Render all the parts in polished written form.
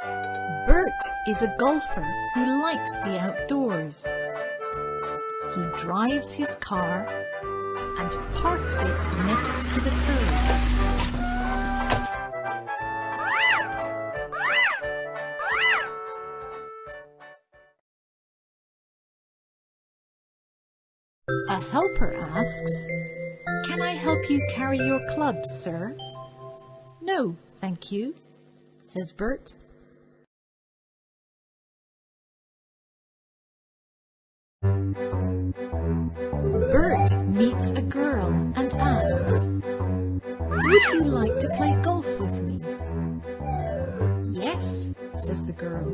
Bert is a golfer who likes the outdoors. He drives his car and parks it next to the curb. A helper asks, "Can I help you carry your club, sir?" "No, thank you," says Bert. Bert meets a girl and asks, "Would you like to play golf with me?" "Yes," says the girl.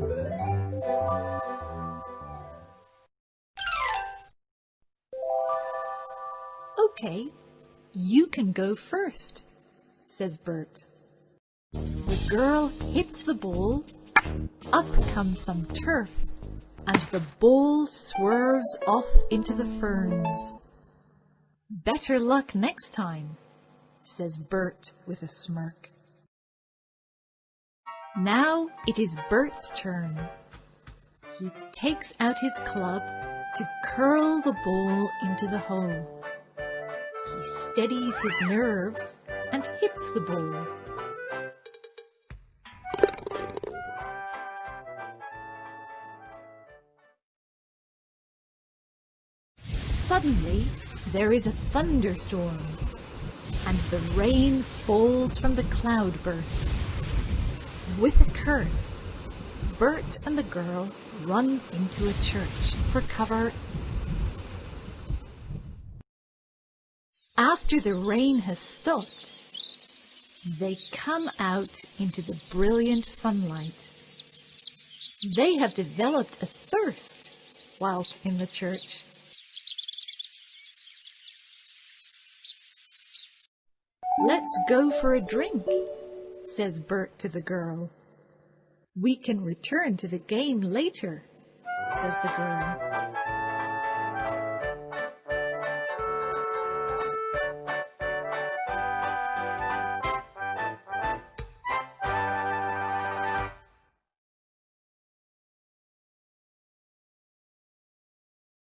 "Okay, you can go first," says Bert. The girl hits the ball, up comes some turf, and the ball swerves off into the ferns. "Better luck next time," says Bert with a smirk. Now it is Bert's turn. He takes out his club to curl the ball into the hole. He steadies his nerves and hits the ball. Suddenly, there is a thunderstorm, and the rain falls from the cloudburst. With a curse, Bert and the girl run into a church for cover. After the rain has stopped, they come out into the brilliant sunlight. They have developed a thirst whilst in the church. "Let's go for a drink," says Bert to the girl. "We can return to the game later," says the girl.